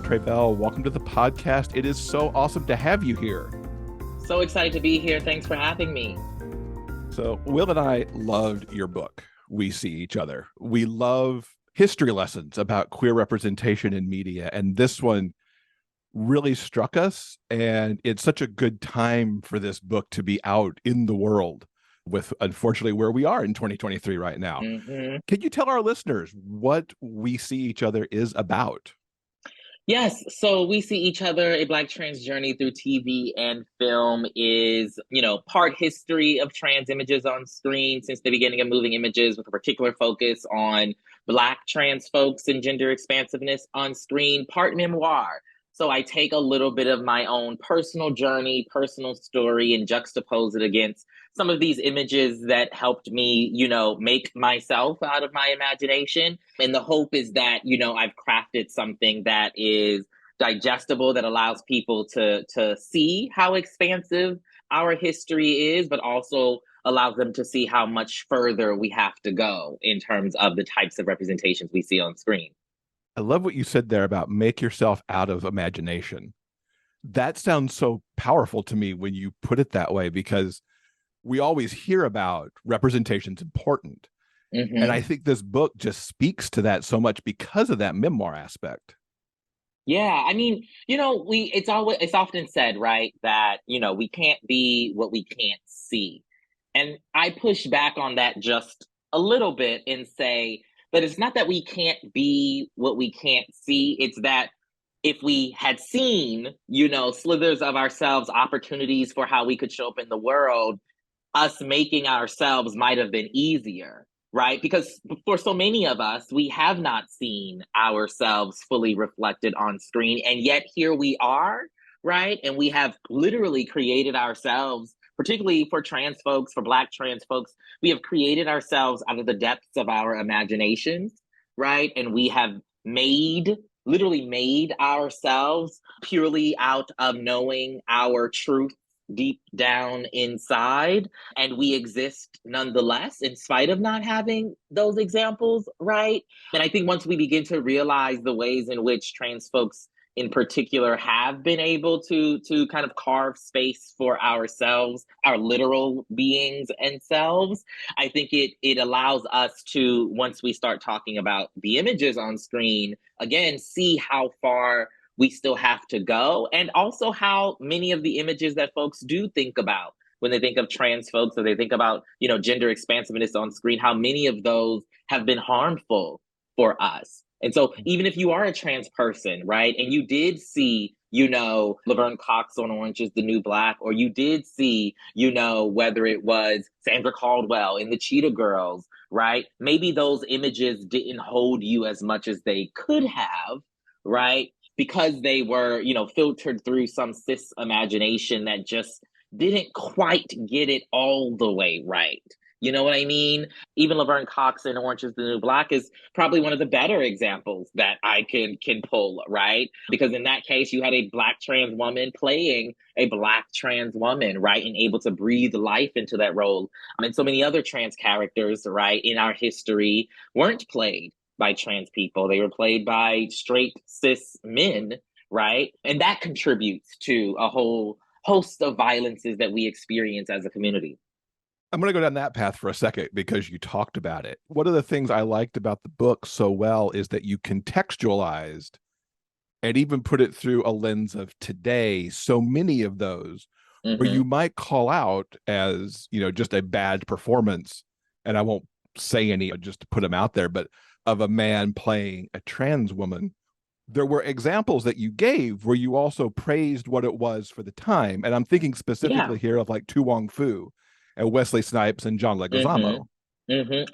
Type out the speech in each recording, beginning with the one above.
Tre'vell. Welcome to the podcast. It is so awesome to have you here. So excited to be here. Thanks for having me. So Will and I loved your book, We See Each Other. We love history lessons about queer representation in media, and this one really struck us, and it's such a good time for this book to be out in the world with, unfortunately, where we are in 2023 right now. Can you tell our listeners what We See Each Other is about? Yes, so We See Each Other, a Black trans journey through TV and film is, part history of trans images on screen since the beginning of moving images, with a particular focus on Black trans folks and gender expansiveness on screen, part memoir. So I take a little bit of my own personal journey, personal story, and juxtapose it against some of these images that helped me, make myself out of my imagination. And the hope is that, I've crafted something that is digestible, that allows people to see how expansive our history is, but also allows them to see how much further we have to go in terms of the types of representations we see on screen. I love what you said there about make yourself out of imagination. That sounds so powerful to me when you put it that way, because we always hear about representation's important. And I think this book just speaks to that so much because of that memoir aspect. Yeah, I mean, it's often said, right, that, we can't be what we can't see. And I push back on that just a little bit and say that it's not that we can't be what we can't see. It's that if we had seen, slithers of ourselves, opportunities for how we could show up in the world, us making ourselves might have been easier, right? Because for so many of us, we have not seen ourselves fully reflected on screen. And yet here we are, right? And we have literally created ourselves, particularly for trans folks, for Black trans folks, we have created ourselves out of the depths of our imaginations, right? And we have literally made ourselves purely out of knowing our truth deep down inside, and we exist nonetheless in spite of not having those examples, right? And I think once we begin to realize the ways in which trans folks in particular have been able to kind of carve space for ourselves, our literal beings and selves, I think it allows us to, once we start talking about the images on screen, again, see how far we still have to go, and also how many of the images that folks do think about when they think of trans folks, or they think about, gender expansiveness on screen, how many of those have been harmful for us. And so even if you are a trans person, right, and you did see, Laverne Cox on Orange is the New Black, or you did see, whether it was Sandra Caldwell in the Cheetah Girls, right, maybe those images didn't hold you as much as they could have, right, because they were, filtered through some cis imagination that just didn't quite get it all the way right. You know what I mean? Even Laverne Cox in Orange is the New Black is probably one of the better examples that I can pull, right? Because in that case, you had a Black trans woman playing a Black trans woman, right? And able to breathe life into that role. And so many other trans characters, right, in our history weren't played by trans people. They were played by straight cis men, right? And that contributes to a whole host of violences that we experience as a community. I'm going to go down that path for a second because you talked about it. One of the things I liked about the book so well is that you contextualized and even put it through a lens of today. So many of those where you might call out as, just a bad performance, and I won't say any just to put them out there, but of a man playing a trans woman, there were examples that you gave where you also praised what it was for the time. And I'm thinking specifically here of like Tu Wong Fu and Wesley Snipes and John Leguizamo.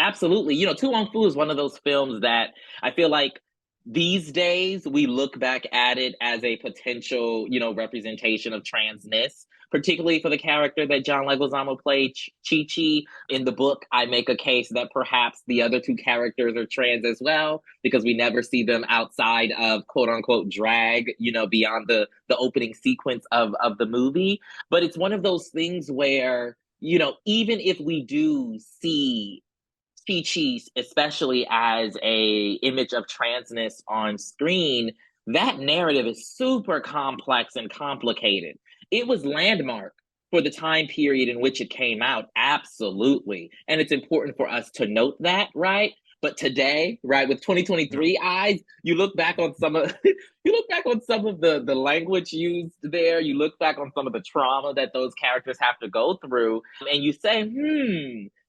Absolutely. Tu Wong Fu is one of those films that I feel like these days we look back at it as a potential, representation of transness, particularly for the character that John Leguizamo played, Chi-Chi. In the book, I make a case that perhaps the other two characters are trans as well, because we never see them outside of quote unquote drag, beyond the opening sequence of the movie. But it's one of those things where, even if we do see Chi-Chi, especially as a image of transness on screen, that narrative is super complex and complicated. It was landmark for the time period in which it came out, absolutely. And it's important for us to note that, right? But today, right, with Yeah. 2023 eyes, you look back on some of you look back on some of the language used there, you look back on some of the trauma that those characters have to go through, and you say,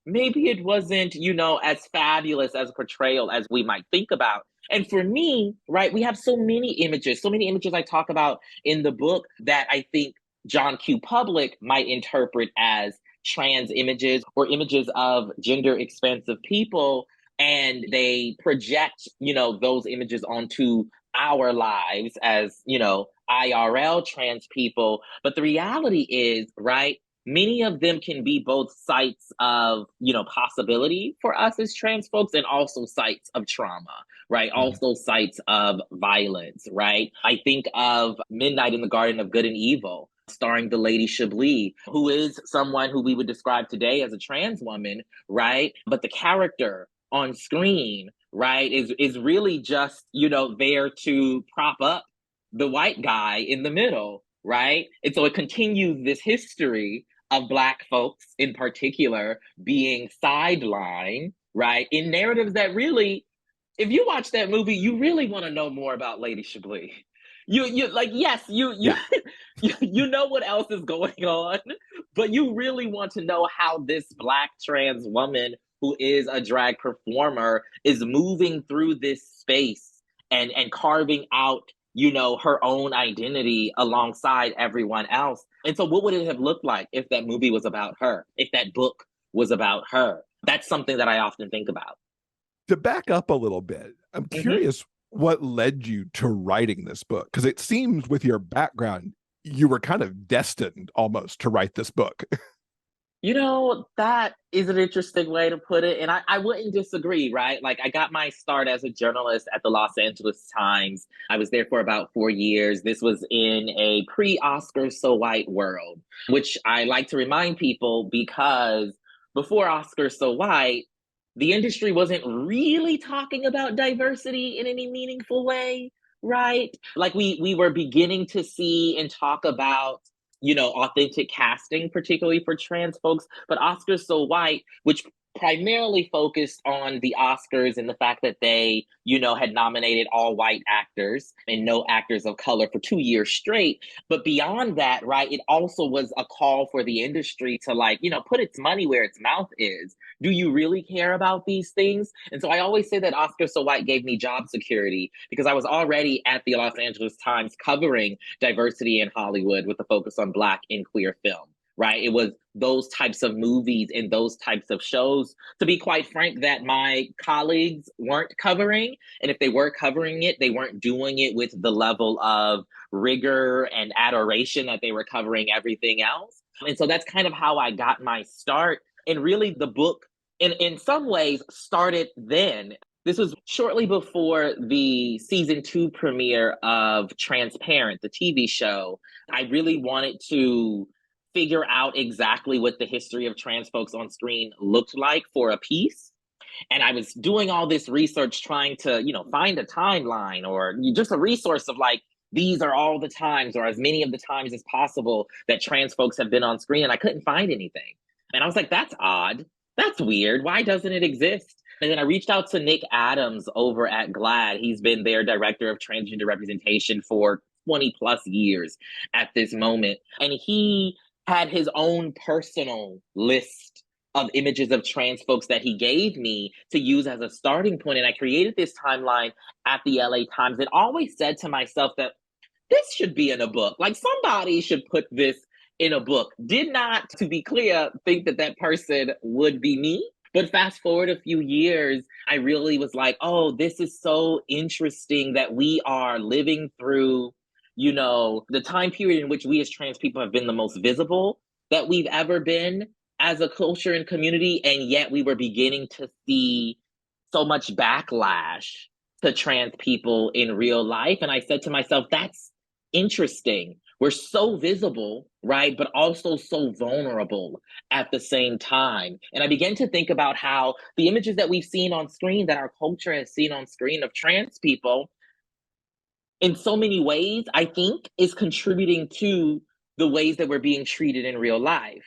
maybe it wasn't, as fabulous as a portrayal as we might think about. And for me, right, we have so many images I talk about in the book that I think John Q. Public might interpret as trans images or images of gender expansive people. And they project, those images onto our lives as, IRL trans people. But the reality is, right, many of them can be both sites of, possibility for us as trans folks and also sites of trauma, right? Mhm. Also sites of violence, right? I think of Midnight in the Garden of Good and Evil, starring the Lady Chablis, who is someone who we would describe today as a trans woman, right? But the character on screen, right, is really just, there to prop up the white guy in the middle, right? And so it continues this history of Black folks in particular being sidelined, right, in narratives that really, if you watch that movie, you really want to know more about Lady Chablis. You like, yes, Yeah. you know what else is going on, but you really want to know how this Black trans woman who is a drag performer is moving through this space and carving out, her own identity alongside everyone else. And so what would it have looked like if that movie was about her, if that book was about her? That's something that I often think about. To back up a little bit, I'm Mhm. curious what led you to writing this book, because it seems with your background, you were kind of destined almost to write this book. That is an interesting way to put it. And I wouldn't disagree, right? Like, I got my start as a journalist at the Los Angeles Times. I was there for about 4 years. This was in a pre Oscar So White world, which I like to remind people because before Oscar So White, the industry wasn't really talking about diversity in any meaningful way, right? Like, we were beginning to see and talk about, authentic casting, particularly for trans folks. But Oscars So White, which primarily focused on the Oscars and the fact that they, had nominated all white actors and no actors of color for 2 years straight. But beyond that, right, it also was a call for the industry to, like, put its money where its mouth is. Do you really care about these things? And so I always say that Oscar So White gave me job security because I was already at the Los Angeles Times covering diversity in Hollywood with a focus on Black and queer film, right? It was those types of movies and those types of shows, to be quite frank, that my colleagues weren't covering. And if they were covering it, they weren't doing it with the level of rigor and adoration that they were covering everything else. And so that's kind of how I got my start. And really, the book, in some ways, started then. This was shortly before the season 2 premiere of Transparent, the TV show. I really wanted to figure out exactly what the history of trans folks on screen looked like for a piece. And I was doing all this research trying to, find a timeline or just a resource of, like, these are all the times or as many of the times as possible that trans folks have been on screen. And I couldn't find anything. And I was like, that's odd. That's weird. Why doesn't it exist? And then I reached out to Nick Adams over at GLAAD. He's been their director of transgender representation for 20 plus years at this moment. And he had his own personal list of images of trans folks that he gave me to use as a starting point. And I created this timeline at the LA Times and always said to myself that this should be in a book. Like, somebody should put this in a book. Did not, to be clear, think that that person would be me. But fast forward a few years, I really was like, oh, this is so interesting that we are living through, the time period in which we as trans people have been the most visible that we've ever been as a culture and community. And yet we were beginning to see so much backlash to trans people in real life. And I said to myself, that's interesting. We're so visible, right? But also so vulnerable at the same time. And I began to think about how the images that we've seen on screen, that our culture has seen on screen of trans people, in so many ways, I think, is contributing to the ways that we're being treated in real life.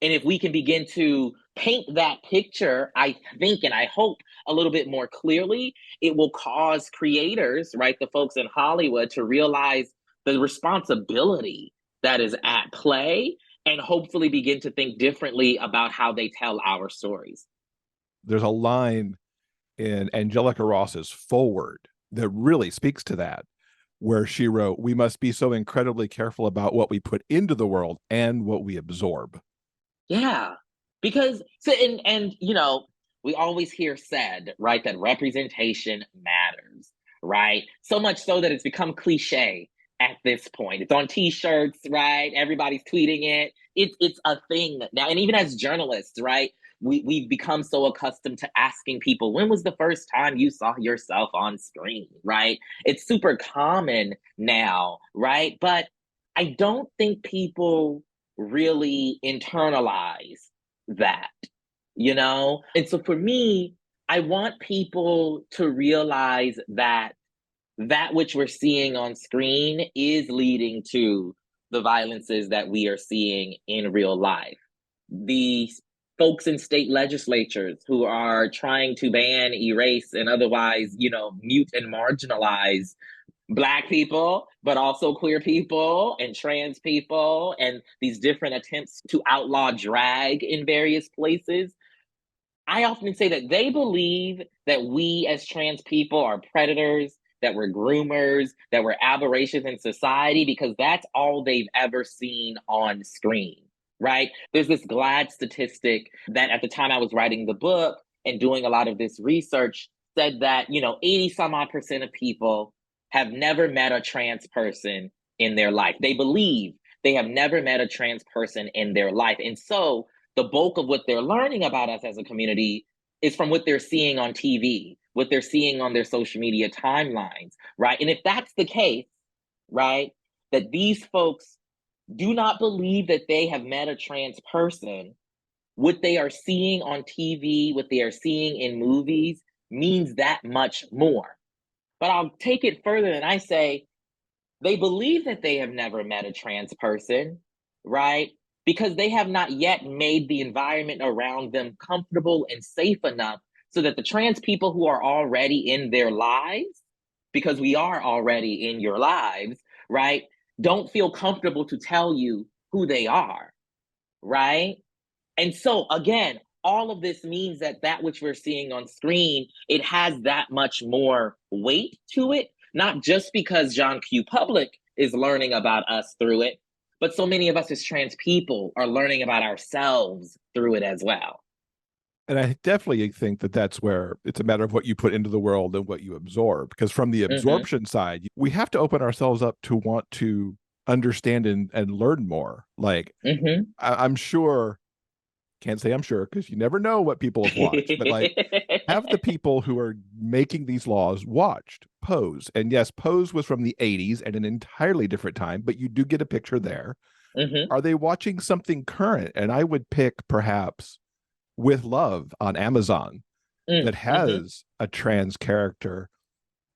And if we can begin to paint that picture, I think and I hope a little bit more clearly, it will cause creators, right, the folks in Hollywood, to realize the responsibility that is at play and hopefully begin to think differently about how they tell our stories. There's a line in Angelica Ross's Forward that really speaks to that, where she wrote, "We must be so incredibly careful about what we put into the world and what we absorb." Yeah. Because so and we always hear said, right, that representation matters, right? So much so that it's become cliche at this point. It's on t-shirts, right? Everybody's tweeting it. It's a thing now. And even as journalists, right? We've become so accustomed to asking people, when was the first time you saw yourself on screen, right? It's super common now, right? But I don't think people really internalize that, you know? And so for me, I want people to realize that that which we're seeing on screen is leading to the violences that we are seeing in real life. The folks in state legislatures who are trying to ban, erase, and otherwise, mute and marginalize Black people, but also queer people and trans people, and these different attempts to outlaw drag in various places. I often say that they believe that we as trans people are predators, that we're groomers, that we're aberrations in society because that's all they've ever seen on screen, right? There's this GLAD statistic that at the time I was writing the book and doing a lot of this research said that, 80 some odd percent of people have never met a trans person in their life. They believe they have never met a trans person in their life. And so the bulk of what they're learning about us as a community is from what they're seeing on TV, what they're seeing on their social media timelines, right? And if that's the case, right, that these folks do not believe that they have met a trans person, what they are seeing on TV, what they are seeing in movies means that much more. But I'll take it further and I say they believe that they have never met a trans person, right? Because they have not yet made the environment around them comfortable and safe enough so that the trans people who are already in their lives, because we are already in your lives, right, don't feel comfortable to tell you who they are, right? And so again, all of this means that that which we're seeing on screen, it has that much more weight to it, not just because John Q. Public is learning about us through it, but so many of us as trans people are learning about ourselves through it as well. And I definitely think that that's where it's a matter of what you put into the world and what you absorb. Because from the Mm-hmm. absorption side, we have to open ourselves up to want to understand and learn more. Like, Mm-hmm. I'm sure, can't say I'm sure because you never know what people have watched, but like, have the people who are making these laws watched Pose? And yes, Pose was from the 80s and an entirely different time, but you do get a picture there. Mm-hmm. Are they watching something current? And I would pick perhaps With Love on Amazon that Mm-hmm. has a trans character.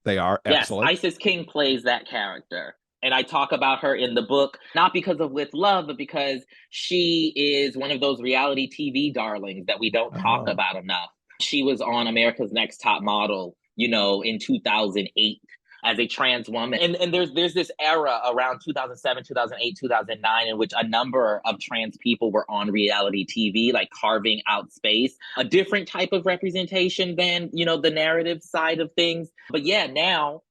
They are Yes, excellent. Isis King plays that character. And I talk about her in the book, not because of With Love, but because she is one of those reality TV darlings that we don't talk Oh, about enough. She was on America's Next Top Model, in 2008 as a trans woman. And there's this era around 2007, 2008, 2009 in which a number of trans people were on reality TV, like carving out space, a different type of representation than, the narrative side of things. But yeah, now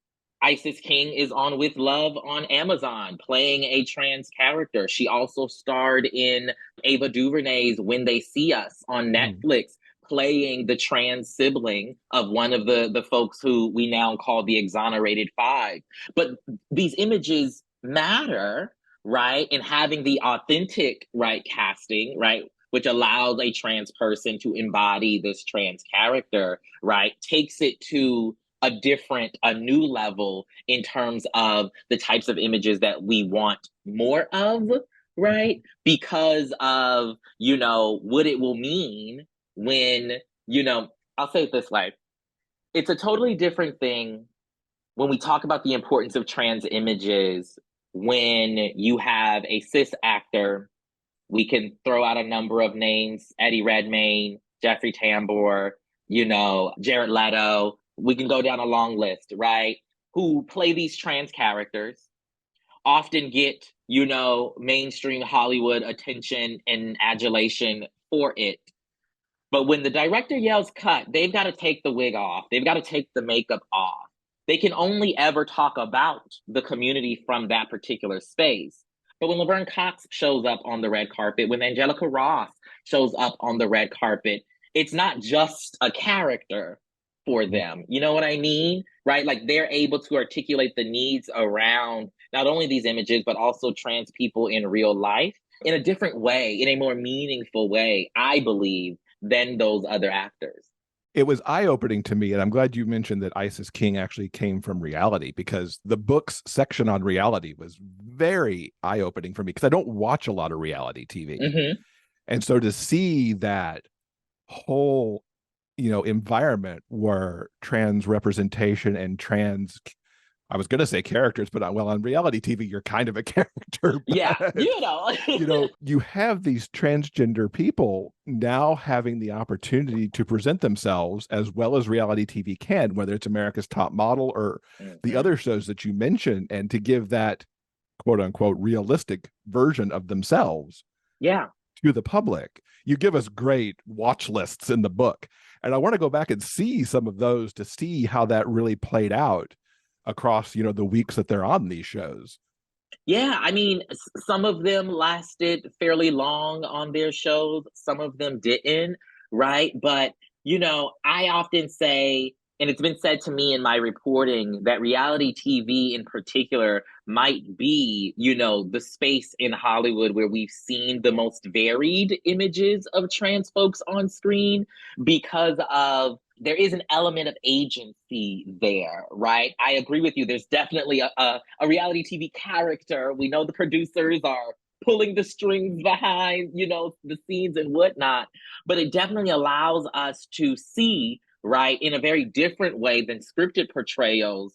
Isis King is on With Love on Amazon, playing a trans character. She also starred in Ava DuVernay's When They See Us on mm. Netflix, playing the trans sibling of one of the folks who we now call the Exonerated Five. But these images matter, right? And having the authentic, right, casting, right, which allows a trans person to embody this trans character, right, takes it to a new level in terms of the types of images that we want more of, right? Because of, what it will mean when, I'll say it this way. It's a totally different thing when we talk about the importance of trans images, when you have a cis actor, we can throw out a number of names: Eddie Redmayne, Jeffrey Tambor, Jared Leto. We can go down a long list, right? Who play these trans characters, often get, mainstream Hollywood attention and adulation for it. But when the director yells cut, they've got to take the wig off. They've got to take the makeup off. They can only ever talk about the community from that particular space. But when Laverne Cox shows up on the red carpet, when Angelica Ross shows up on the red carpet, it's not just a character for them. You know what I mean? Right? Like, they're able to articulate the needs around not only these images, but also trans people in real life in a different way, in a more meaningful way, I believe, than those other actors. It was eye-opening to me, and I'm glad you mentioned that Isis King actually came from reality, because the book's section on reality was very eye-opening for me, because I don't watch a lot of reality TV. Mm-hmm. And so to see that whole, environment where trans representation and trans, I was going to say characters, but well, on reality TV, you're kind of a character. Yeah, You have these transgender people now having the opportunity to present themselves as well as reality TV can, whether it's America's Top Model or the other shows that you mentioned, and to give that quote unquote realistic version of themselves to the public. You give us great watch lists in the book, and I want to go back and see some of those to see how that really played out across, the weeks that they're on these shows. Yeah, I mean, some of them lasted fairly long on their shows, some of them didn't, right? But, I often say, and it's been said to me in my reporting, that reality TV in particular might be, the space in Hollywood where we've seen the most varied images of trans folks on screen, because of there is an element of agency there, right? I agree with you. There's definitely a reality TV character. We know the producers are pulling the strings behind, the scenes and whatnot. But it definitely allows us to see, right, in a very different way than scripted portrayals,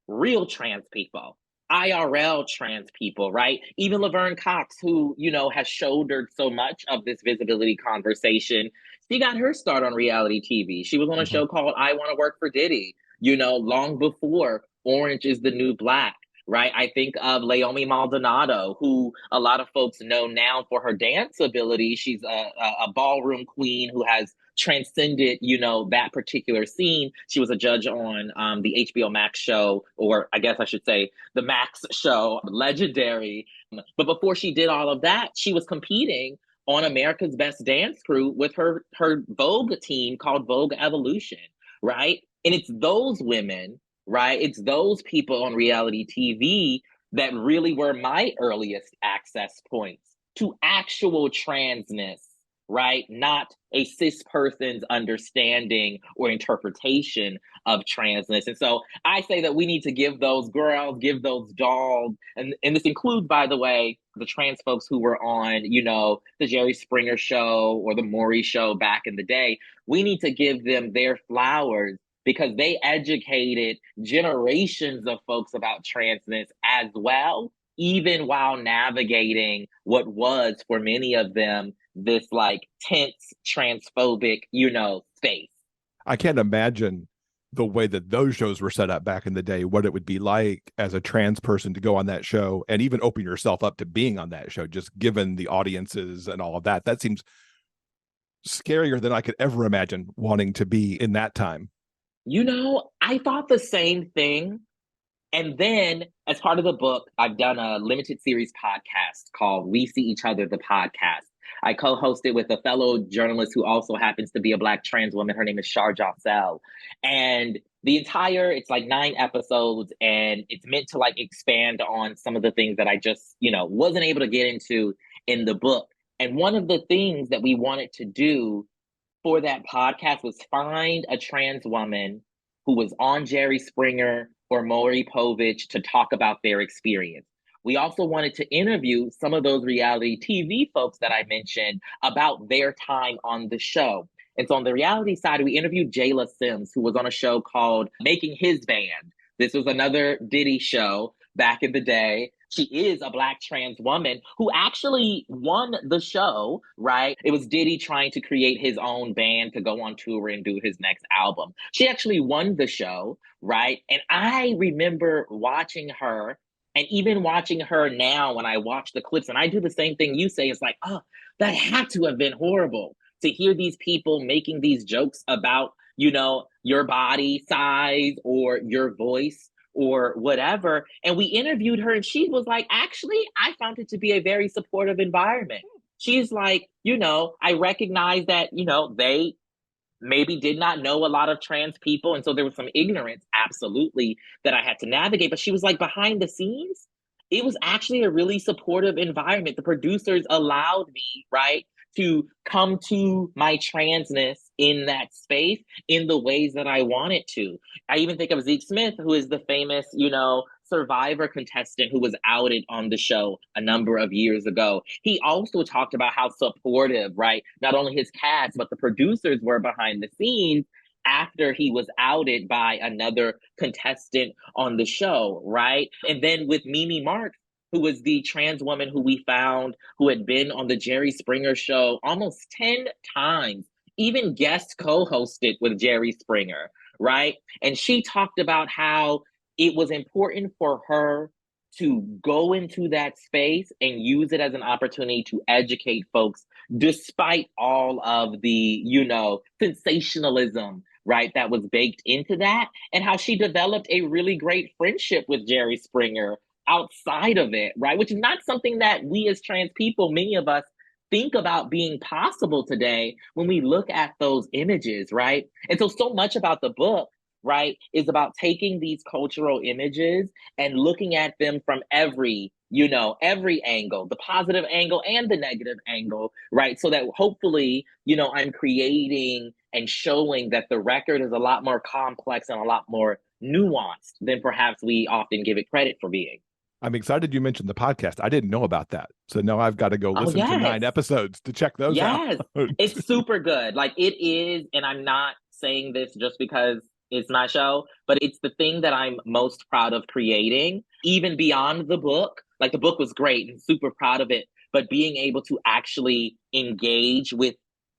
real trans people. IRL trans people, right? Even Laverne Cox, who, has shouldered so much of this visibility conversation, she got her start on reality TV. She was on a show called I Want to Work for Diddy, long before Orange is the New Black, right? I think of Leomi Maldonado, who a lot of folks know now for her dance ability. She's a ballroom queen who has transcended, that particular scene. She was a judge on the HBO Max show, or I guess I should say the Max show, Legendary. But before she did all of that, she was competing on America's Best Dance Crew with her Vogue team called Vogue Evolution, right? And it's those women, right? It's those people on reality TV that really were my earliest access points to actual transness, right? Not a cis person's understanding or interpretation of transness. And so I say that we need to give those girls, give those dolls, and this includes, by the way, the trans folks who were on, the Jerry Springer show or the Maury show back in the day. We need to give them their flowers, because they educated generations of folks about transness as well, even while navigating what was, for many of them, this like tense, transphobic, space. I can't imagine the way that those shows were set up back in the day, what it would be like as a trans person to go on that show and even open yourself up to being on that show, just given the audiences and all of that. That seems scarier than I could ever imagine wanting to be in that time. I thought the same thing. And then, as part of the book, I've done a limited series podcast called We See Each Other, the podcast. I co-hosted with a fellow journalist who also happens to be a Black trans woman. Her name is Shar Jossel. And it's like 9 episodes, and it's meant to like expand on some of the things that I just, wasn't able to get into in the book. And one of the things that we wanted to do for that podcast was find a trans woman who was on Jerry Springer or Maury Povich to talk about their experience. We also wanted to interview some of those reality TV folks that I mentioned about their time on the show. And so on the reality side, we interviewed Jayla Sims, who was on a show called Making His Band, This was another Diddy show back in the day. She is a Black trans woman who actually won the show, right? It was Diddy trying to create his own band to go on tour and do his next album. She actually won the show, right? And I remember watching her, and even watching her now when I watch the clips, and I do the same thing you say. It's like, oh, that had to have been horrible to hear these people making these jokes about, your body size or your voice or whatever. And we interviewed her, and she was like, actually, I found it to be a very supportive environment. She's like, I recognize that, they maybe did not know a lot of trans people. And so there was some ignorance, absolutely, that I had to navigate. But she was like, behind the scenes, it was actually a really supportive environment. The producers allowed me, right, to come to my transness in that space in the ways that I wanted to. I even think of Zeke Smith, who is the famous, Survivor contestant who was outed on the show a number of years ago. He also talked about how supportive, right, not only his cast, but the producers were behind the scenes after he was outed by another contestant on the show, right? And then with Mimi Marks, who was the trans woman who we found who had been on the Jerry Springer show almost 10 times, even guest co-hosted with Jerry Springer, right? And she talked about how it was important for her to go into that space and use it as an opportunity to educate folks despite all of the, sensationalism, right, that was baked into that, and how she developed a really great friendship with Jerry Springer outside of it, right? Which is not something that we as trans people, many of us, think about being possible today when we look at those images, right? And so much about the book, right, is about taking these cultural images and looking at them from every angle, the positive angle and the negative angle, right? So that hopefully, I'm creating and showing that the record is a lot more complex and a lot more nuanced than perhaps we often give it credit for being. I'm excited you mentioned the podcast. I didn't know about that. So now I've got to go Oh, listen to yes. 9 episodes to check those out. Yes. It's super good. Like it is, and I'm not saying this just because it's my show, but it's the thing that I'm most proud of creating, even beyond the book. Like the book was great and super proud of it, but being able to actually engage with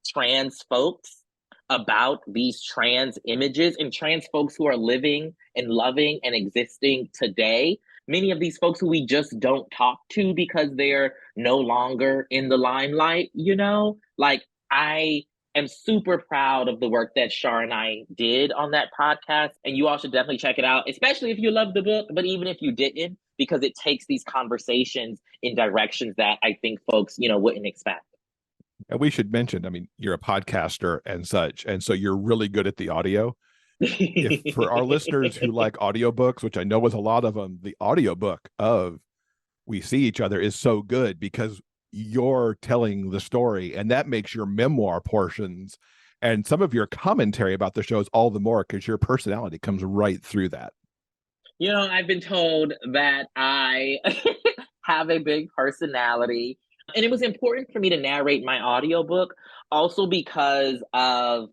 trans folks about these trans images and trans folks who are living and loving and existing today. Many of these folks who we just don't talk to because they're no longer in the limelight, Like I am super proud of the work that Shar and I did on that podcast. And you all should definitely check it out, especially if you love the book, but even if you didn't, because it takes these conversations in directions that I think folks, wouldn't expect. And we should mention, I mean, you're a podcaster and such, and so you're really good at the audio. If for our listeners who like audiobooks, which I know is a lot of them, the audiobook of We See Each Other is so good because you're telling the story, and that makes your memoir portions and some of your commentary about the shows all the more because your personality comes right through that. I've been told that I have a big personality. And it was important for me to narrate my audiobook also because of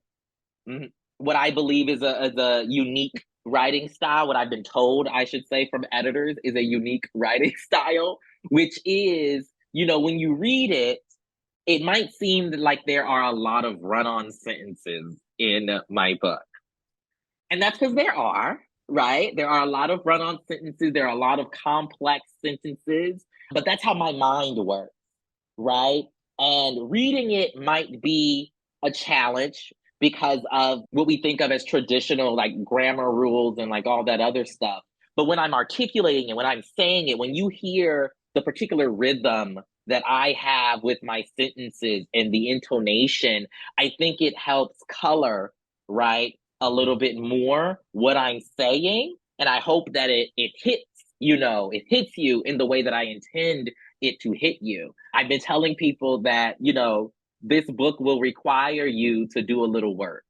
what I believe is a unique writing style. What I've been told, I should say, from editors is a unique writing style, which is, when you read it, it might seem like there are a lot of run-on sentences in my book. And that's because there are, right? There are a lot of run-on sentences. There are a lot of complex sentences, but that's how my mind works, right? And reading it might be a challenge because of what we think of as traditional, like grammar rules and like all that other stuff. But when I'm articulating it, when I'm saying it, when you hear the particular rhythm that I have with my sentences and the intonation, I think it helps color, right, a little bit more what I'm saying. And I hope that it hits, it hits you in the way that I intend it to hit you. I've been telling people that, this book will require you to do a little work.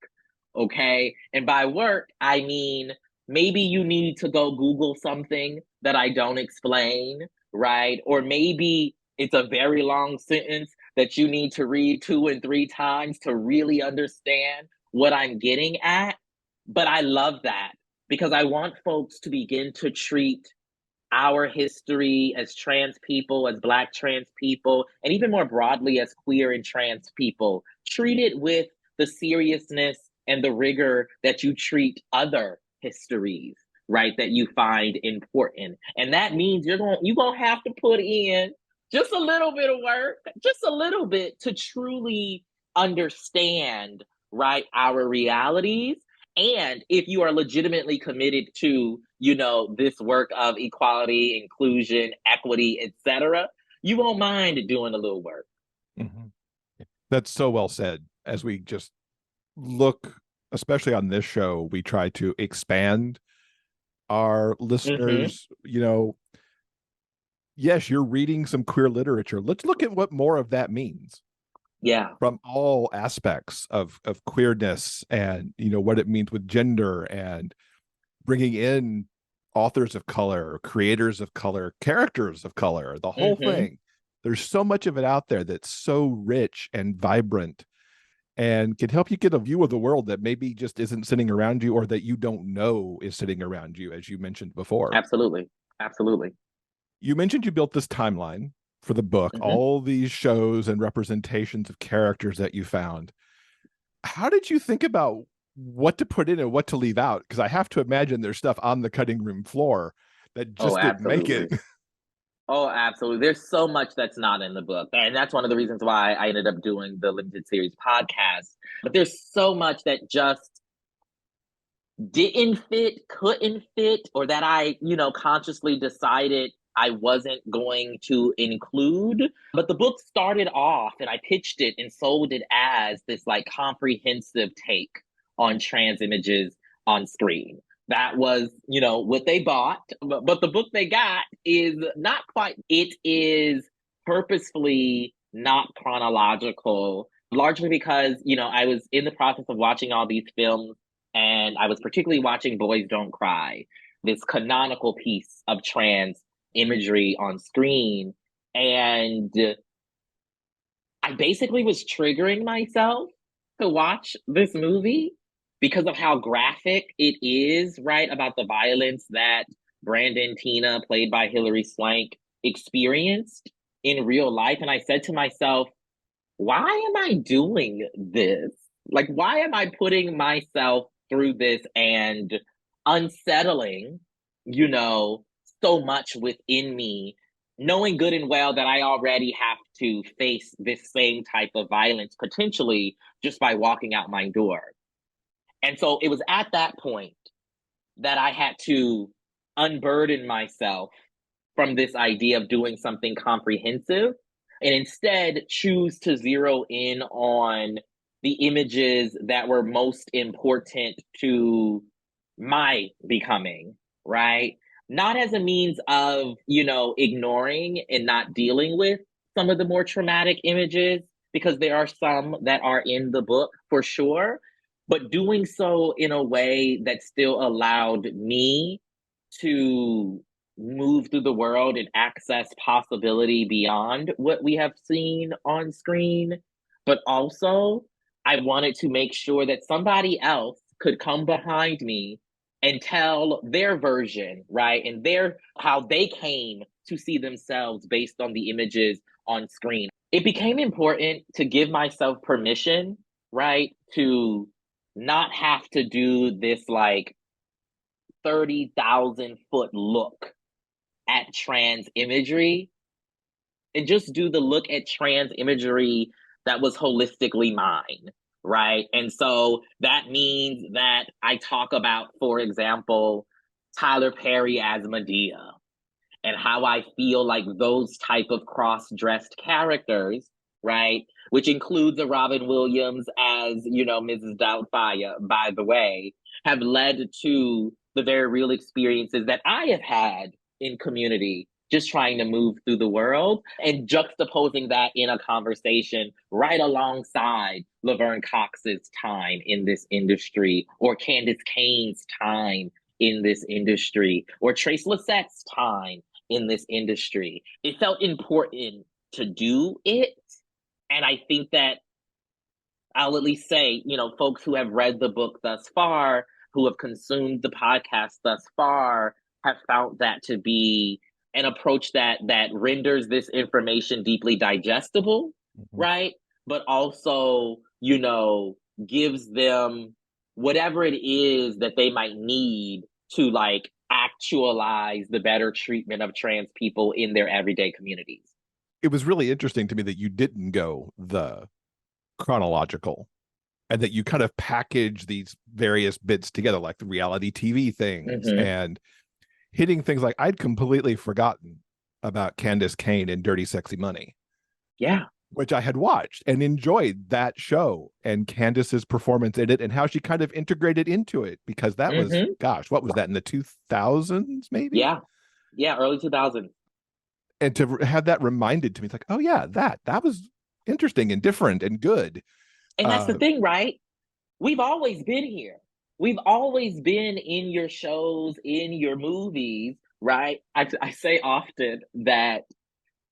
Okay. And by work, I mean, maybe you need to go Google something that I don't explain, right? Or maybe it's a very long sentence that you need to read 2 and 3 times to really understand what I'm getting at. But I love that because I want folks to begin to treat our history as trans people, as Black trans people, and even more broadly as queer and trans people, treat it with the seriousness and the rigor that you treat other histories, right? That you find important. And that means you're gonna have to put in just a little bit of work, just a little bit to truly understand, right, our realities. And if you are legitimately committed to, this work of equality, inclusion, equity, etc., you won't mind doing a little work. Mm-hmm. That's so well said. As we just look, especially on this show, we try to expand our Mm-hmm. listeners, yes, you're reading some queer literature. Let's look at what more of that means Yeah. from all aspects of queerness, and what it means with gender, and bringing in authors of color, creators of color, characters of color, the whole Mm-hmm. thing. There's so much of it out there that's so rich and vibrant and can help you get a view of the world that maybe just isn't sitting around you, or that you don't know is sitting around you, as you mentioned before. Absolutely. Absolutely. You mentioned you built this timeline for the book, Mm-hmm. all these shows and representations of characters that you found. How did you think about what to put in and what to leave out? Because I have to imagine there's stuff on the cutting room floor that Oh, just didn't make it. absolutely. Oh, absolutely. There's so much that's not in the book. And that's one of the reasons why I ended up doing the limited series podcast. But there's so much that just didn't fit, couldn't fit, or that I, consciously decided I wasn't going to include. But the book started off and I pitched it and sold it as this like comprehensive take on trans images on screen. That was, what they bought. But the book they got is not quite, it is purposefully not chronological, largely because, I was in the process of watching all these films, and I was particularly watching Boys Don't Cry, this canonical piece of trans imagery on screen. And I basically was triggering myself to watch this movie because of how graphic it is, right? About the violence that Brandon Tina, played by Hilary Swank, experienced in real life. And I said to myself, why am I doing this? Like, why am I putting myself through this and unsettling, you know, so much within me, knowing good and well that I already have to face this same type of violence potentially just by walking out my door? And so it was at that point that I had to unburden myself from this idea of doing something comprehensive and instead choose to zero in on the images that were most important to my becoming, right? Not as a means of, ignoring and not dealing with some of the more traumatic images, because there are some that are in the book for sure, but doing so in a way that still allowed me to move through the world and access possibility beyond what we have seen on screen. But also, I wanted to make sure that somebody else could come behind me and tell their version, right? And their how they came to see themselves based on the images on screen. It became important to give myself permission, right? To not have to do this like 30,000-foot look at trans imagery and just do the look at trans imagery that was holistically mine, right? And so that means that I talk about, for example, Tyler Perry as Medea, and how I feel like those type of cross-dressed characters, right, which includes a Robin Williams as, Mrs. Doubtfire, by the way, have led to the very real experiences that I have had in community, just trying to move through the world, and juxtaposing that in a conversation right alongside Laverne Cox's time in this industry, or Candace Cain's time in this industry, or Trace Lyssette's time in this industry. It felt important to do it. And I think that I'll at least say, folks who have read the book thus far, who have consumed the podcast thus far have found that to be an approach that renders this information deeply digestible, Mhm. right? But also, gives them whatever it is that they might need to like actualize the better treatment of trans people in their everyday communities. It was really interesting to me that you didn't go the chronological and that you kind of package these various bits together, like the reality TV things Mm-hmm. and hitting things like I'd completely forgotten about Candace Kane and Dirty Sexy Money, Yeah. which I had watched and enjoyed that show and Candace's performance in it and how she kind of integrated into it because that was, Mm-hmm. gosh, what was that in the 2000s maybe? Yeah. Yeah. Early 2000s. And to have that reminded to me, it's like, oh yeah, that was interesting and different and good. And that's the Uh, thing, right? We've always been here. We've always been in your shows, in your movies, right? I say often that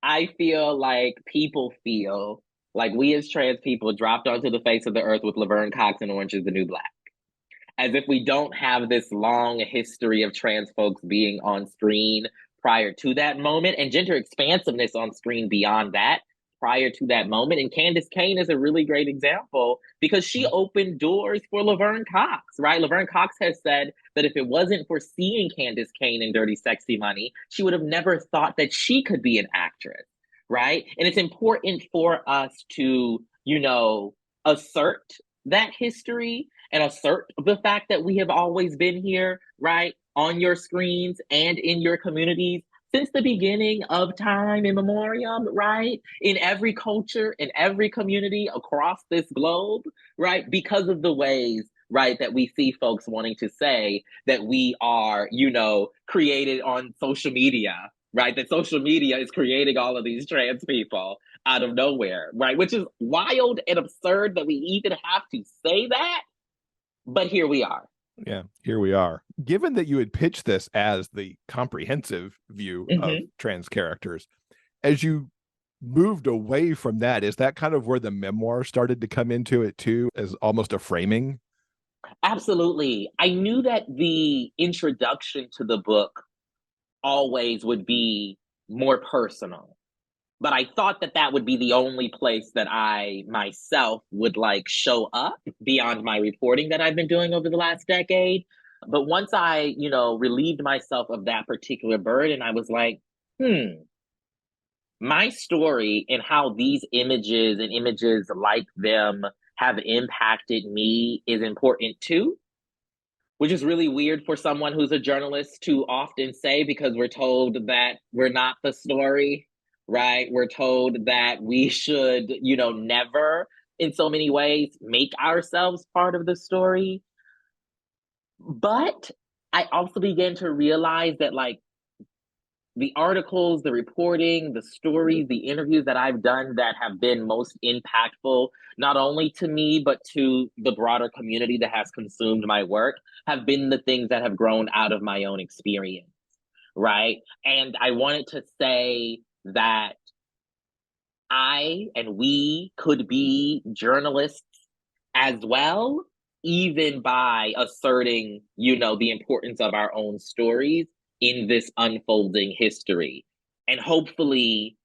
I feel like people feel like we as trans people dropped onto the face of the earth with Laverne Cox and Orange is the New Black. As if we don't have this long history of trans folks being on screen prior to that moment and gender expansiveness on screen beyond that prior to that moment. And Candace Kane is a really great example because she opened doors for Laverne Cox, right? Laverne Cox has said that if it wasn't for seeing Candace Kane in Dirty Sexy Money, she would have never thought that she could be an actress, right? And it's important for us to, assert that history and assert the fact that we have always been here, right, on your screens and in your communities since the beginning of time in memoriam, right, in every culture, in every community across this globe, right, because of the ways, right, that we see folks wanting to say that we are, created on social media, right, that social media is creating all of these trans people out of nowhere, right, which is wild and absurd that we even have to say that, but here we are. yeah, here we are. Given that you had pitched this as the comprehensive view of Mm-hmm. trans characters, as you moved away from that, is that kind of where the memoir started to come into it too, as almost a framing? Absolutely. I knew that the introduction to the book always would be more personal, but I thought that that would be the only place that I myself would like show up beyond my reporting that I've been doing over the last decade. But once I, relieved myself of that particular burden, I was like, my story and how these images and images like them have impacted me is important too, which is really weird for someone who's a journalist to often say because we're told that we're not the story, right? We're told that we should, never in so many ways make ourselves part of the story. But I also began to realize that, like, the articles, the reporting, the stories, the interviews that I've done that have been most impactful, not only to me, but to the broader community that has consumed my work, have been the things that have grown out of my own experience, right? And I wanted to say that I and we could be journalists as well, even by asserting, the importance of our own stories in this unfolding history. And hopefully,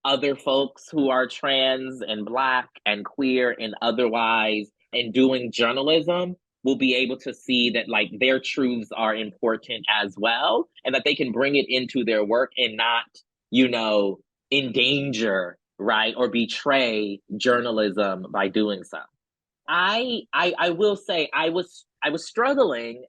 other folks who are trans and Black and queer and otherwise and doing journalism will be able to see that like their truths are important as well and that they can bring it into their work and not, endanger, right, or betray journalism by doing so. I will say I was struggling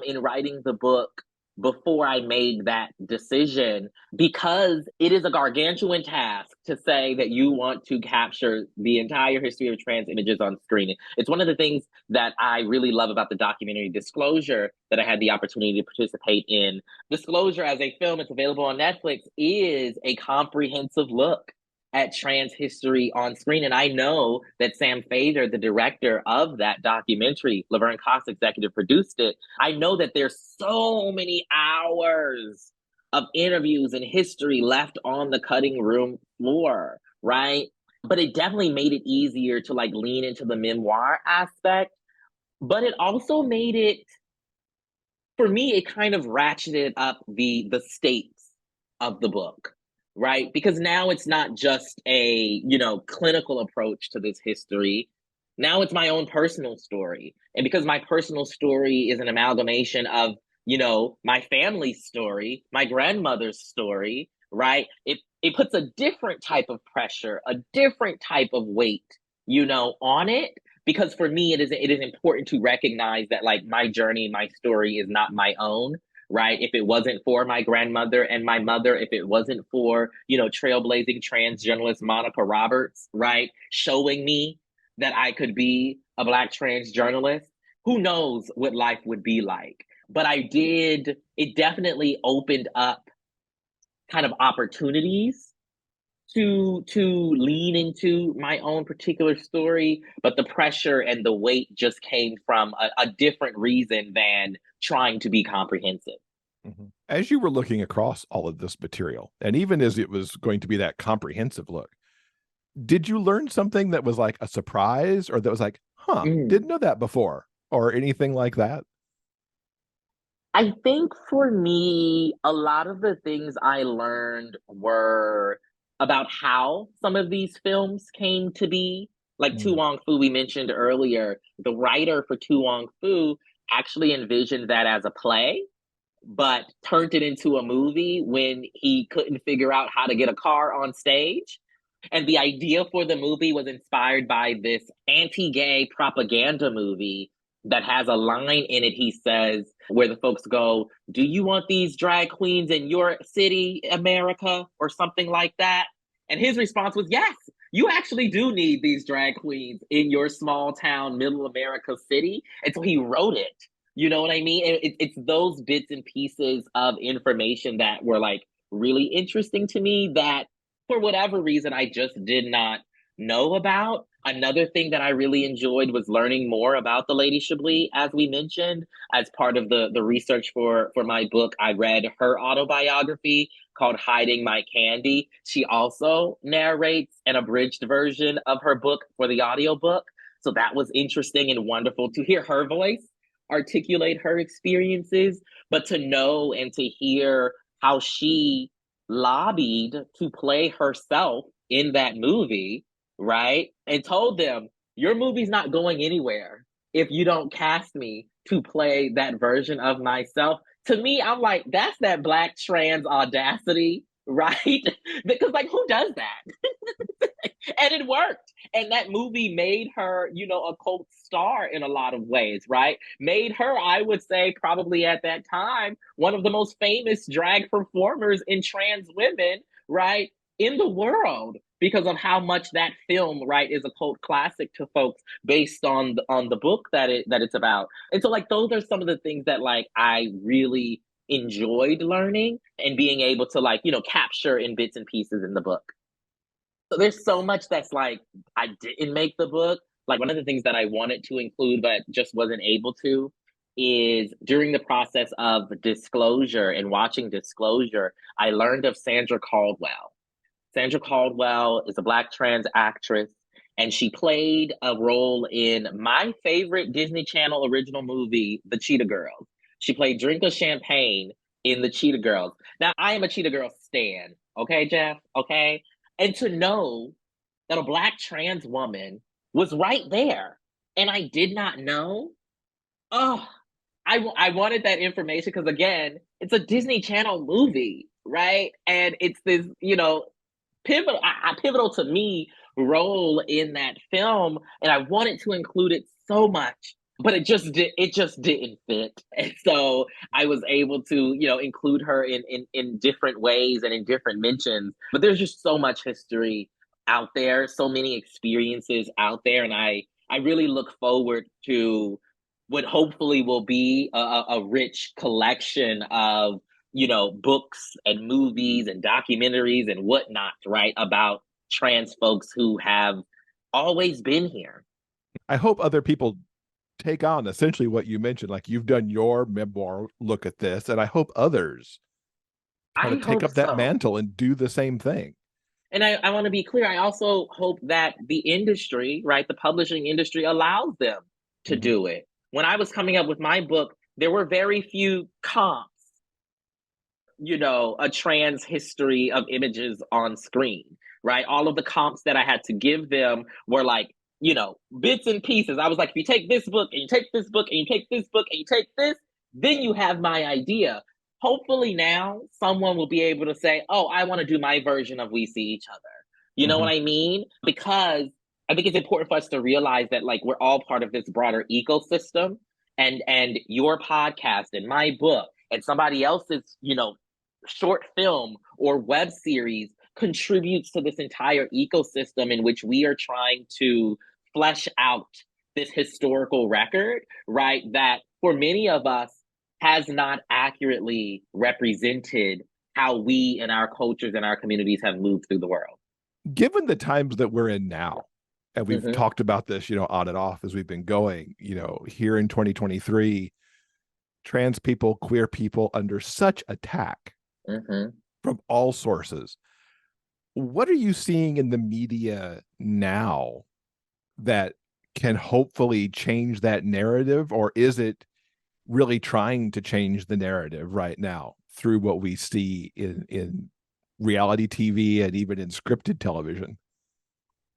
in writing the book before I made that decision because it is a gargantuan task to say that you want to capture the entire history of trans images on screen. It's one of the things that I really love about the documentary Disclosure that I had the opportunity to participate in. Disclosure as a film, it's available on Netflix, is a comprehensive look at trans history on screen. And I know that Sam Feder, the director of that documentary, Laverne Cox executive produced it. I know that there's so many hours of interviews and history left on the cutting room floor, right? But it definitely made it easier to like lean into the memoir aspect. but it also made it, for me, it kind of ratcheted up the stakes of the book, right? Because now it's not just a, clinical approach to this history. Now it's my own personal story. And because my personal story is an amalgamation of, my family's story, my grandmother's story, right? It puts a different type of pressure, a different type of weight, on it, because for me it is important to recognize that, like, my journey, my story is not my own, right? If it wasn't for my grandmother and my mother, if it wasn't for, trailblazing trans journalist Monica Roberts, right, showing me that I could be a Black trans journalist, who knows what life would be like. But it definitely opened up kind of opportunities to lean into my own particular story, but the pressure and the weight just came from a different reason than trying to be comprehensive. Mhm. As you were looking across all of this material, and even as it was going to be that comprehensive look, did you learn something that was like a surprise or that was like, huh, Mm. didn't know that before or anything like that? I think for me, a lot of the things I learned were about how some of these films came to be. Like Tu Mm. Wong Fu, we mentioned earlier, the writer for Tu Wong Fu actually envisioned that as a play, but turned it into a movie when he couldn't figure out how to get a car on stage. And the idea for the movie was inspired by this anti gay propaganda movie that has a line in it, he says, where the folks go, "Do you want these drag queens in your city, America?" or something like that. And his response was, "Yes, you actually do need these drag queens in your small town, middle America city." And so he wrote it. You know what I mean? It's those bits and pieces of information that were like really interesting to me that for whatever reason I just did not know about. Another thing that I really enjoyed was learning more about the Lady Chablis, as we mentioned, as part of the research for my book. I read her autobiography called Hiding My Candy. She also narrates an abridged version of her book for the audiobook. So that was interesting and wonderful to hear her voice articulate her experiences, but to know and to hear how she lobbied to play herself in that movie, right? And told them, "Your movie's not going anywhere if you don't cast me to play that version of myself." To me, I'm like, that's that Black trans audacity, right? Because, like, who does that? And it worked. And that movie made her, a cult star in a lot of ways, right? Made her, I would say, probably at that time, one of the most famous drag performers in trans women, right, in the world, because of how much that film, right, is a cult classic to folks based on the book that it's about. And so, like, those are some of the things that, like, I really enjoyed learning and being able to, like, capture in bits and pieces in the book. So there's so much that's like I didn't make the book. Like, one of the things that I wanted to include but just wasn't able to is during the process of Disclosure and watching Disclosure, I learned of Sandra Caldwell. Sandra Caldwell is a Black trans actress, and she played a role in my favorite Disney Channel original movie, The Cheetah Girls. She played Drink of Champagne in The Cheetah Girls. Now, I am a Cheetah Girls stan, okay, Jeff? Okay? And to know that a Black trans woman was right there and I did not know, oh, I wanted that information because, again, it's a Disney Channel movie, right? And it's this, pivotal to me role in that film, and I wanted to include it so much, but it just didn't fit. And so I was able to, include her in different ways and in different mentions. But there's just so much history out there, so many experiences out there, and I really look forward to what hopefully will be a rich collection of, books and movies and documentaries and whatnot, right, about trans folks who have always been here. I hope other people take on essentially what you mentioned. Like you've done your memoir look at this, and I hope others kind I of take hope up that so. mantle and do the same thing. And I want to be clear, I also hope that the industry, right, the publishing industry allows them to Mhm. do it, when I was coming up with my book, there were very few comps, a trans history of images on screen, right? All of the comps that I had to give them were like, bits and pieces. I was like, if you take this book and you take this book and you take this book and you take this, then you have my idea. Hopefully now someone will be able to say, oh, I want to do my version of We See Each Other. You know Mhm. what I mean? Because I think it's important for us to realize that like we're all part of this broader ecosystem, and your podcast and my book and somebody else's, short film or web series contributes to this entire ecosystem in which we are trying to flesh out this historical record, right? That for many of us has not accurately represented how we and our cultures and our communities have moved through the world. Given the times that we're in now, and we've Mm-hmm. talked about this, on and off as we've been going, here in 2023, trans people, queer people under such attack Mm-hmm. from all sources. What are you seeing in the media now that can hopefully change that narrative, or is it really trying to change the narrative right now through what we see in reality TV and even in scripted television?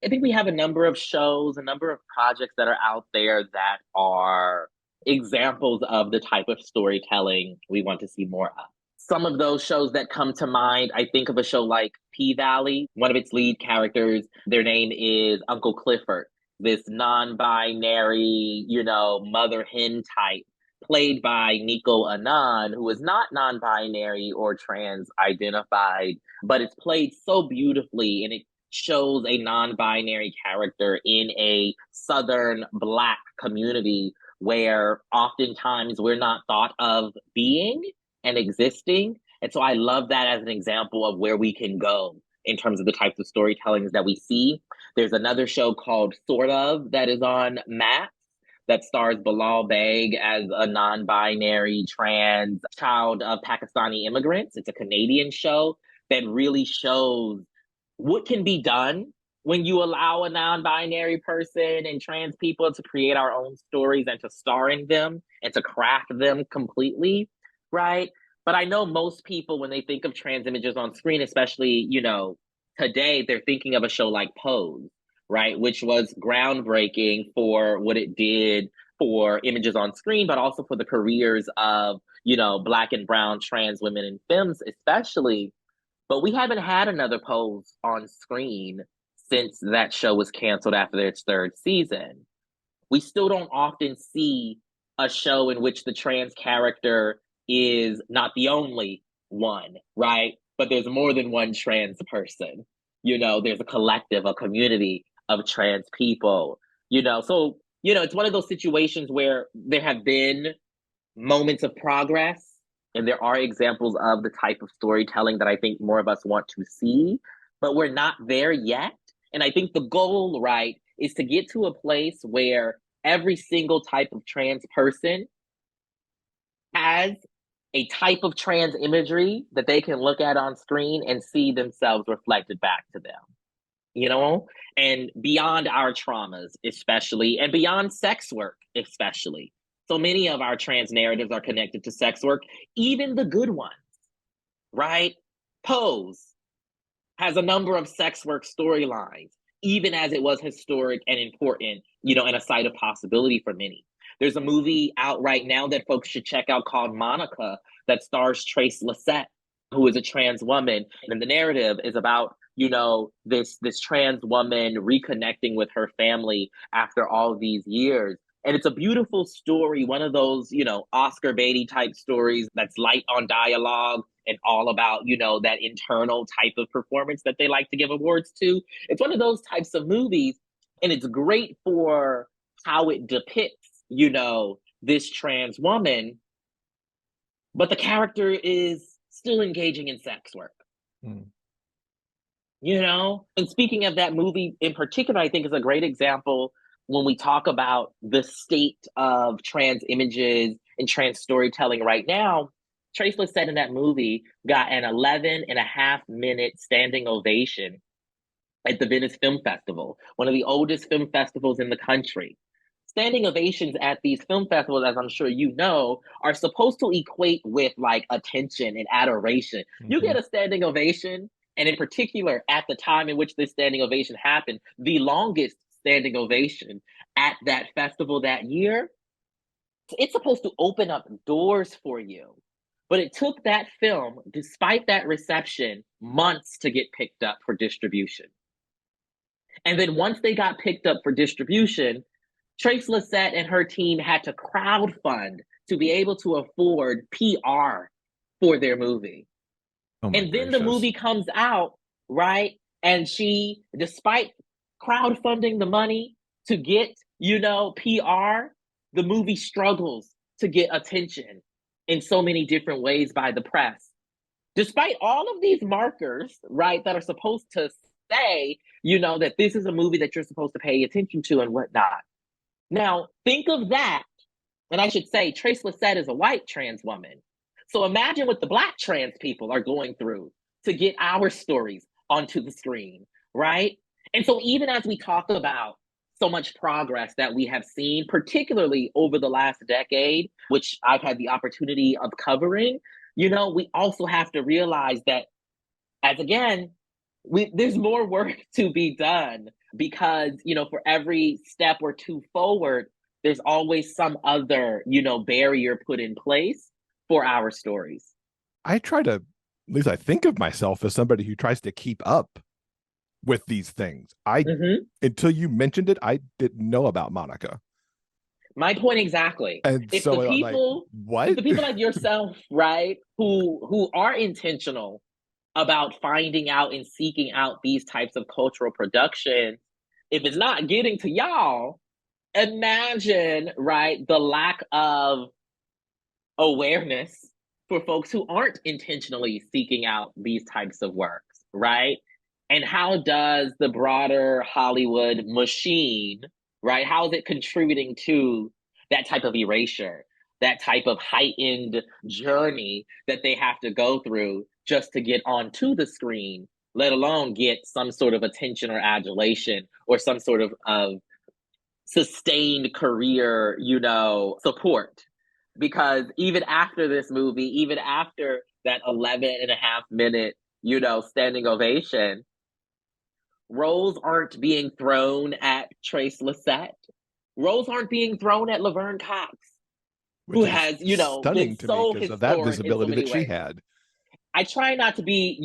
I think we have a number of shows, a number of projects that are out there that are examples of the type of storytelling we want to see more of. Some of those shows that come to mind, I think of a show like P Valley. One of its lead characters, their name is Uncle Clifford, this non binary, mother hen type, played by Nico Anand, who is not non binary or trans identified, but it's played so beautifully, and it shows a non-binary character in a Southern Black community where oftentimes we're not thought of being and existing. And so I love that as an example of where we can go in terms of the types of storytellings that we see. There's another show called Sort of that is on Max that stars Bilal Baig as a non-binary trans child of Pakistani immigrants. It's a Canadian show that really shows what can be done when you allow a non-binary person and trans people to create our own stories and to star in them and to craft them completely, right? But I know most people, when they think of trans images on screen, especially, today, they're thinking of a show like Pose, right? Which was groundbreaking for what it did for images on screen, but also for the careers of, Black and brown trans women in films, especially. But we haven't had another Pose on screen since that show was canceled after its third season. We still don't often see a show in which the trans character is not the only one, right? But there's more than one trans person. There's a collective, a community of trans people, So, it's one of those situations where there have been moments of progress. And there are examples of the type of storytelling that I think more of us want to see, but we're not there yet. And I think the goal, right, is to get to a place where every single type of trans person has a type of trans imagery that they can look at on screen and see themselves reflected back to them, and beyond our traumas, especially, and beyond sex work, especially. So many of our trans narratives are connected to sex work, even the good ones, right? Pose has a number of sex work storylines, even as it was historic and important, and a site of possibility for many. There's a movie out right now that folks should check out called Monica that stars Trace Lysette, who is a trans woman. And the narrative is about, this trans woman reconnecting with her family after all these years. And it's a beautiful story, one of those, Oscar Beatty type stories that's light on dialogue and all about, that internal type of performance that they like to give awards to. It's one of those types of movies. And it's great for how it depicts, this trans woman, but the character is still engaging in sex work. Mm. And speaking of that movie in particular, I think is a great example when we talk about the state of trans images and trans storytelling right now. Trace Lysette in that movie got an 11.5-minute standing ovation at the Venice Film Festival, one of the oldest film festivals in the country. standing ovations at these film festivals, as I'm sure you know, are supposed to equate with like attention and adoration. You Mm-hmm. get a standing ovation, and in particular, at the time in which this standing ovation happened, the longest standing ovation at that festival that year, it's supposed to open up doors for you. But it took that film, despite that reception, months to get picked up for distribution. And then once they got picked up for distribution, Trace Lysette and her team had to crowdfund to be able to afford PR for their movie. Oh my And then the gracious. movie comes out, right? And she, despite crowdfunding the money to get, PR, the movie struggles to get attention in so many different ways by the press. Despite all of these markers, right, that are supposed to say, that this is a movie that you're supposed to pay attention to and whatnot. Now, think of that. And I should say, Trace Lysette is a white trans woman. So imagine what the black trans people are going through to get our stories onto the screen, right? And so, even as we talk about so much progress that we have seen, particularly over the last decade, which I've had the opportunity of covering, we also have to realize that, as again, there's more work to be done because, for every step or two forward, there's always some other, barrier put in place for our stories. I try to, at least I think of myself as somebody who tries to keep up with these things. Mm-hmm. Until you mentioned it, I didn't know about Monica. My point exactly. And If the so I'm like, people, if what? the people like yourself, right, who are intentional about finding out and seeking out these types of cultural productions, if it's not getting to y'all, imagine, right, the lack of awareness for folks who aren't intentionally seeking out these types of works, right? And how does the broader Hollywood machine, right, how is it contributing to that type of erasure, that type of heightened journey that they have to go through just to get onto the screen, let alone get some sort of attention or adulation or some sort of sustained career, support. Because even after this movie, even after that 11.5 minute, standing ovation, roles aren't being thrown at Trace Lysette. Roles aren't being thrown at Laverne Cox, who Which is has, been stunning to me so because of that historic in so visibility many that she ways. had. I try not to be,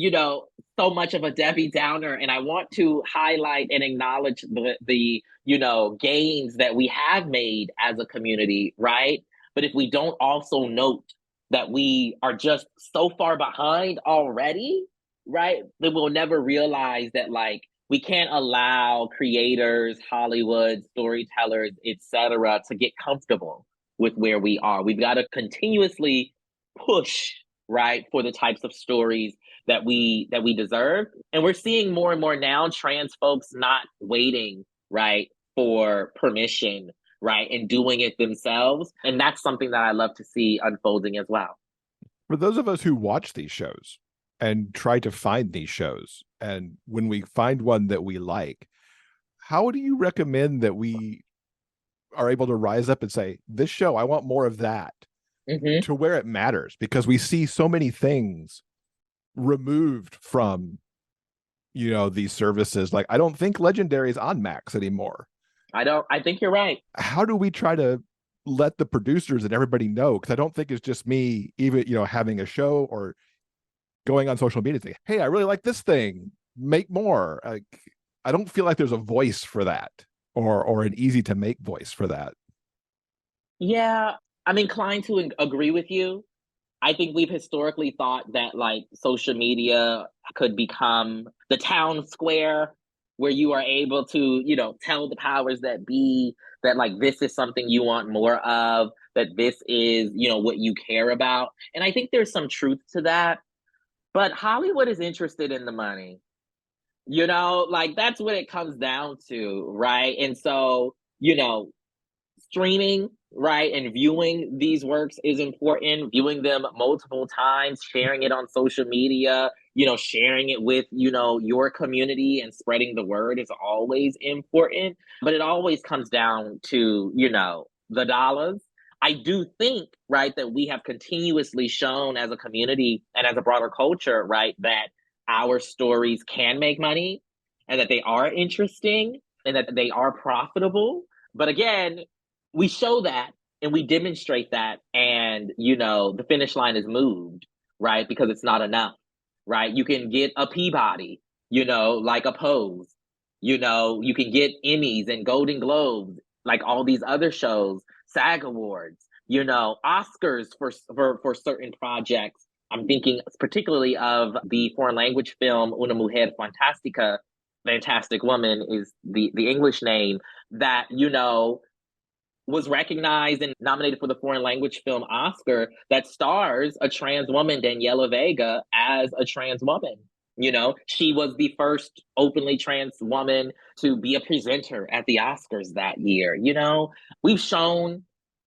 so much of a Debbie Downer, and I want to highlight and acknowledge the gains that we have made as a community, right? But if we don't also note that we are just so far behind already, right, then we'll never realize that like we can't allow creators, Hollywood, storytellers, etc., to get comfortable with where we are. We've got to continuously push, right, for the types of stories that we deserve. And we're seeing more and more now trans folks not waiting, right, for permission, right, and doing it themselves. And that's something that I love to see unfolding as well. For those of us who watch these shows and try to find these shows, and when we find one that we like, how do you recommend that we are able to rise up and say, this show, I want more of that, Mm-hmm. to where it matters? Because we see so many things removed from these services. Like, I don't think Legendary is on Max anymore. I think you're right. How do we try to let the producers and everybody know? Because I don't think it's just me, even having a show or going on social media saying, hey, I really like this thing, make more. Like, I don't feel like there's a voice for that, or an easy to make voice for that. Yeah, I'm inclined to agree with you. I think we've historically thought that like social media could become the town square where you are able to, tell the powers that be that like this is something you want more of, that this is, what you care about. And I think there's some truth to that. But Hollywood is interested in the money. Like that's what it comes down to, right? And so, streaming, right, and viewing these works is important, viewing them multiple times, sharing it on social media, sharing it with, your community and spreading the word is always important. But it always comes down to, the dollars. I do think, right, that we have continuously shown as a community and as a broader culture, right, that our stories can make money and that they are interesting and that they are profitable. But again, we show that and we demonstrate that, and the finish line is moved, right? Because it's not enough, right? You can get a Peabody, like a Pose, you can get Emmys and Golden Globes, like all these other shows, SAG Awards, Oscars for certain projects. I'm thinking particularly of the foreign language film Una Mujer Fantástica. Fantastic Woman is the English name, that was recognized and nominated for the foreign language film Oscar, that stars a trans woman, Daniela Vega, as a trans woman. She was the first openly trans woman to be a presenter at the Oscars that year. We've shown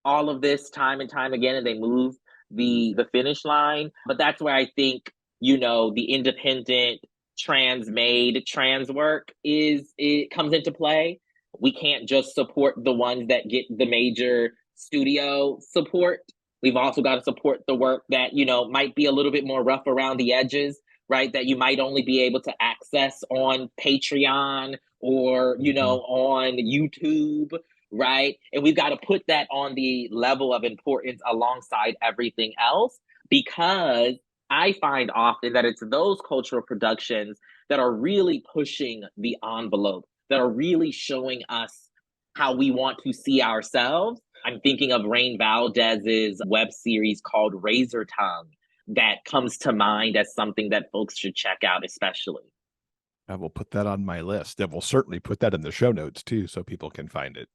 all of this time and time again, and they move the finish line. But that's where I think, the independent trans made trans work it comes into play. We can't just support the ones that get the major studio support. We've also got to support the work that, might be a little bit more rough around the edges, right? That you might only be able to access on Patreon or, on YouTube, right? And we've got to put that on the level of importance alongside everything else, because I find often that it's those cultural productions that are really pushing the envelope, that are really showing us how we want to see ourselves. I'm thinking of Rain Valdez's web series called Razor Tongue that comes to mind as something that folks should check out, especially. I will put that on my list, and we'll certainly put that in the show notes too, so people can find it.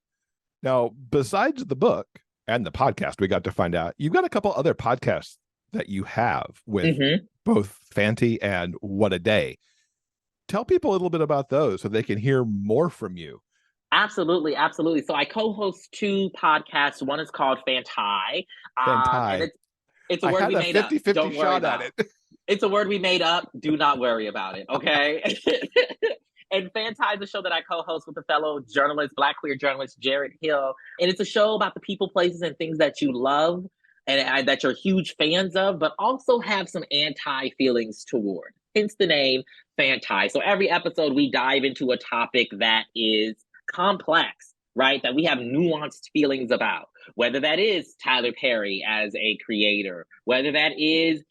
Now, besides the book and the podcast, we got to find out you've got a couple other podcasts that you have with both Fanti and What a Day. Tell people a little bit about those so they can hear more from you. Absolutely, absolutely. So I co-host two podcasts. One is called Fanti. And it's a word we made up. 50-50 Don't worry shot about at it. It's a word we made up. Do not worry about it, okay? And Fanti is a show that I co-host with a fellow journalist, Black queer journalist, Jared Hill. And it's a show about the people, places, and things that you love and that you're huge fans of, but also have some anti-feelings toward. Hence the name Fanti. So every episode we dive into a topic that is complex, right? That we have nuanced feelings about, whether that is Tyler Perry as a creator, whether that is,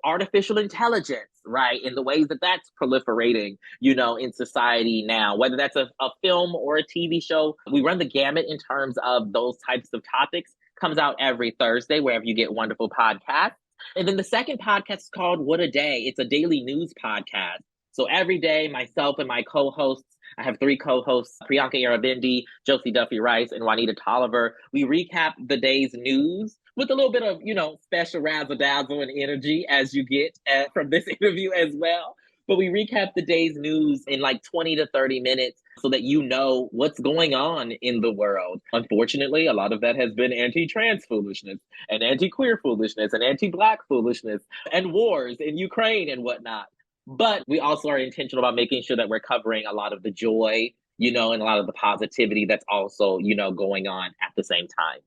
artificial intelligence, right? In the ways that that's proliferating, in society now, whether that's a film or a TV show. We run the gamut in terms of those types of topics. Comes out every Thursday, wherever you get wonderful podcasts. And then the second podcast is called What a Day. It's a daily news podcast. So every day, myself and my co-hosts, I have three co-hosts, Priyanka Arabindi, Josie Duffy Rice, and Juanita Tolliver. We recap the day's news with a little bit of, special razzle dazzle and energy, as you get from this interview as well. But we recap the day's news in like 20 to 30 minutes so that you know what's going on in the world. Unfortunately, a lot of that has been anti-trans foolishness and anti-queer foolishness and anti-Black foolishness and wars in Ukraine and whatnot. But we also are intentional about making sure that we're covering a lot of the joy, and a lot of the positivity that's also, going on at the same time.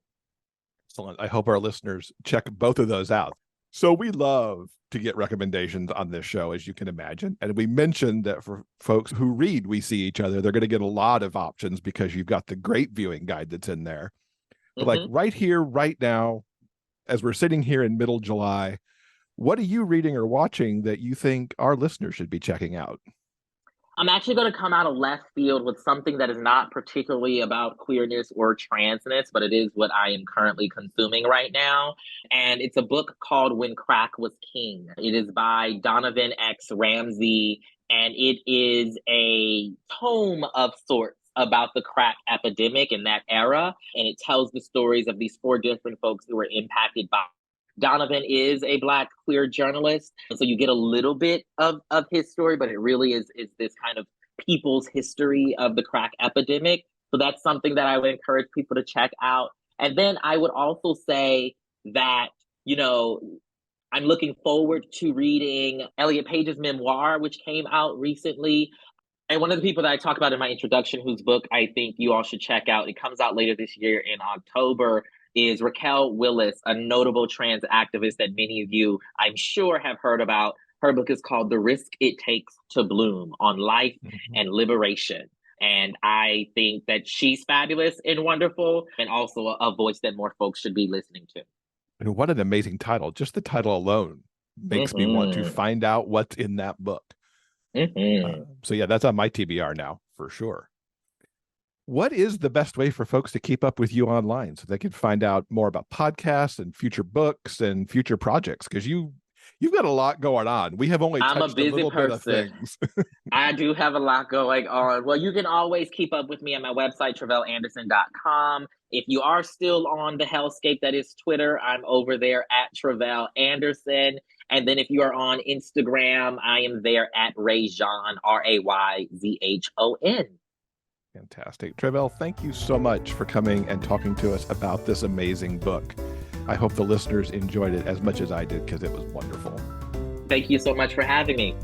Excellent. I hope our listeners check both of those out. So we love to get recommendations on this show, as you can imagine. And we mentioned that for folks who read We See Each Other, they're going to get a lot of options because you've got the great viewing guide that's in there. But like right here, right now, as we're sitting here in middle July, what are you reading or watching that you think our listeners should be checking out? I'm actually going to come out of left field with something that is not particularly about queerness or transness, but it is what I am currently consuming right now. And it's a book called When Crack Was King. It is by Donovan X. Ramsey, and it is a tome of sorts about the crack epidemic in that era. And it tells the stories of these four different folks who were impacted by. Donovan is a Black queer journalist, and so you get a little bit of his story, but it really is this kind of people's history of the crack epidemic. So that's something that I would encourage people to check out. And then I would also say that, I'm looking forward to reading Elliot Page's memoir, which came out recently. And one of the people that I talk about in my introduction, whose book I think you all should check out, it comes out later this year in October, is Raquel Willis, a notable trans activist that many of you, I'm sure, have heard about. Her book is called The Risk It Takes to Bloom, on life and liberation. And I think that she's fabulous and wonderful, and also a voice that more folks should be listening to. And what an amazing title. Just the title alone makes me want to find out what's in that book. So yeah, that's on my TBR now for sure. What is the best way for folks to keep up with you online so they can find out more about podcasts and future books and future projects? Because you've got a lot going on. We have only touched a little bit of things. I do have a lot going on. Well, you can always keep up with me at my website, Tre'vellAnderson.com. If you are still on the hellscape that is Twitter, I'm over there at Tre'vell Anderson. And then if you are on Instagram, I am there at Rayzhon, Rayzhon. Fantastic. Tre'vell, thank you so much for coming and talking to us about this amazing book. I hope the listeners enjoyed it as much as I did, because it was wonderful. Thank you so much for having me.